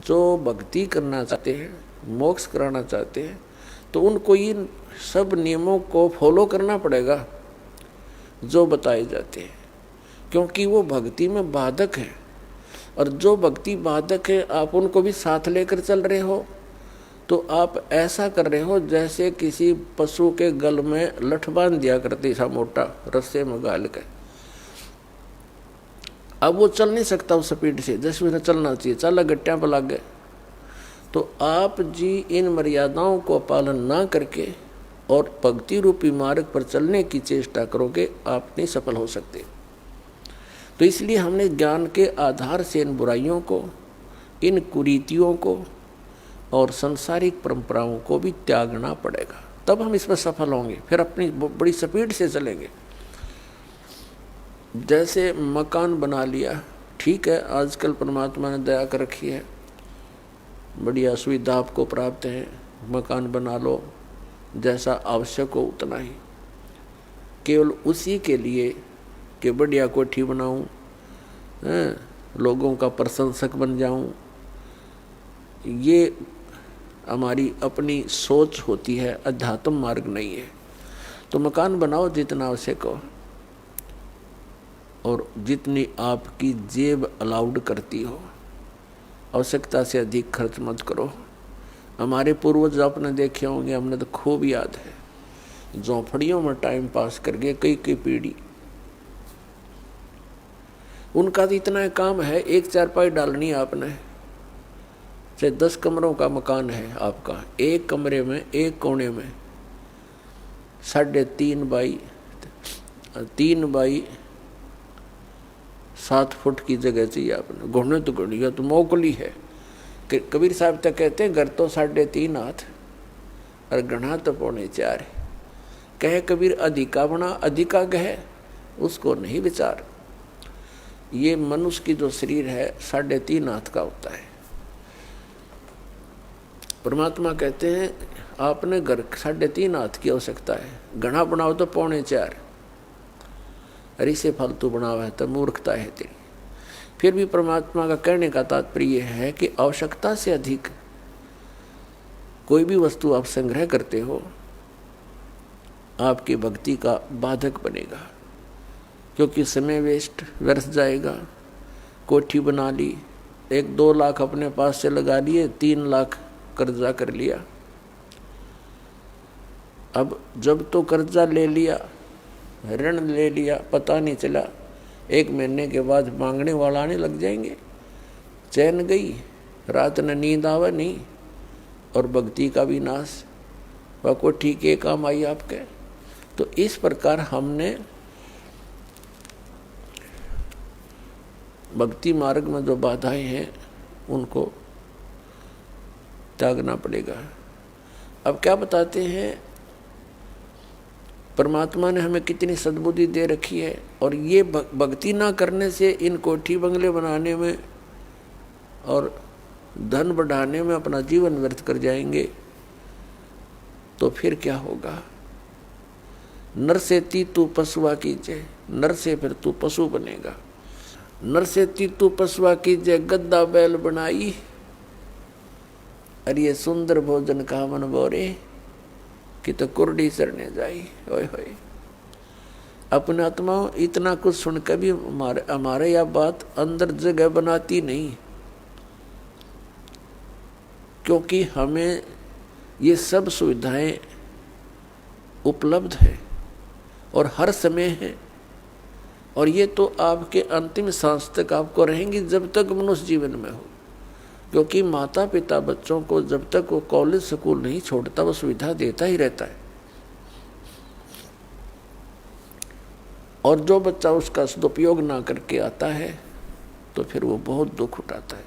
जो भक्ति करना चाहते हैं, मोक्ष कराना चाहते हैं, तो उनको इन सब नियमों को फॉलो करना पड़ेगा जो बताए जाते हैं, क्योंकि वो भक्ति में बाधक है। और जो भक्ति बाधक है आप उनको भी साथ लेकर चल रहे हो, तो आप ऐसा कर रहे हो जैसे किसी पशु के गल में लठ बांध दिया करते सा मोटा रस्से में गाल के। अब वो चल नहीं सकता उस स्पीड से जैसे उन्हें चलना चाहिए, चला गट्टियां पर लग गए। तो आप जी इन मर्यादाओं को पालन ना करके और भक्ति रूपी मार्ग पर चलने की चेष्टा करोगे, आप नहीं सफल हो सकते। तो इसलिए हमने ज्ञान के आधार से इन बुराइयों को, इन कुरीतियों को और सांसारिक परंपराओं को भी त्यागना पड़ेगा, तब हम इसमें सफल होंगे। फिर अपनी बड़ी स्पीड से चलेंगे। जैसे मकान बना लिया, ठीक है, आजकल परमात्मा ने दया कर रखी है, बढ़िया सुविधा आपको प्राप्त है, मकान बना लो, जैसा आवश्यक हो उतना ही, केवल उसी के लिए कि बढ़िया कोठी बनाऊं, लोगों का प्रशंसक बन जाऊं, ये हमारी अपनी सोच होती है, अध्यात्म मार्ग नहीं है। तो मकान बनाओ जितना आवश्यक हो और जितनी आपकी जेब अलाउड करती हो, आवश्यकता से अधिक खर्च मत करो। हमारे पूर्वज आपने देखे होंगे, हमने तो खूब याद है, झोंपड़ियों में टाइम पास करके कई कई पीढ़ी, उनका तो इतना काम है, एक चारपाई डालनी है आपने, चाहे 10 कमरों का मकान है आपका, एक कमरे में एक कोने में 3.5 बाई 3 बाई 7 फुट की जगह चाहिए आपने। घुटने तो घुड़िया तो मोकली है। कबीर साहब तक कहते हैं घर तो 3.5 हाथ और गढ़ा तो 4.25 है। कहे कबीर अधिका बना अधिका गहे, उसको नहीं विचार। ये मनुष्य की जो शरीर है 3.5 हाथ का होता है। परमात्मा कहते हैं आपने घर 3.5 हाथ की आवश्यकता है, घना बनाओ तो 4.25, अरे से फालतू बनावा है तो मूर्खता है तेरी। फिर भी परमात्मा का कहने का तात्पर्य है कि आवश्यकता से अधिक कोई भी वस्तु आप संग्रह करते हो, आपकी भक्ति का बाधक बनेगा, क्योंकि समय वेस्ट व्यर्थ जाएगा। कोठी बना ली, 1-2 लाख अपने पास से लगा लिए, 3 लाख कर्जा कर लिया। अब जब तो कर्जा ले लिया, ऋण ले लिया, पता नहीं चला, 1 महीने के बाद मांगने वाला आने लग जाएंगे, चैन गई, रात न नींद आवे नहीं, और भक्ति का भी नाश। वह को ठीक है काम आई आपके। तो इस प्रकार हमने भक्ति मार्ग में जो बाधाएं हैं उनको त्यागना पड़ेगा। अब क्या बताते हैं, परमात्मा ने हमें कितनी सद्बुद्धि दे रखी है, और ये भक्ति ना करने से इन कोठी बंगले बनाने में और धन बढ़ाने में अपना जीवन व्यर्थ कर जाएंगे, तो फिर क्या होगा। नर से तू पशुआ कीजिए, नर से फिर तू पशु बनेगा। नर से तू पशुआ कीजिए, गद्दा बैल बनाई, अरे ये सुंदर भोजन का मन बोरे कि तो कुर्डी चरने जाई। ओए होए, अपने आत्मा इतना कुछ सुनकर भी हमारे यह बात अंदर जगह बनाती नहीं, क्योंकि हमें ये सब सुविधाएं उपलब्ध है और हर समय है, और ये तो आपके अंतिम सांस तक आपको रहेंगी जब तक मनुष्य जीवन में हो। क्योंकि माता पिता बच्चों को जब तक वो कॉलेज स्कूल नहीं छोड़ता वो सुविधा देता ही रहता है, और जो बच्चा उसका सदुपयोग ना करके आता है तो फिर वो बहुत दुख उठाता है।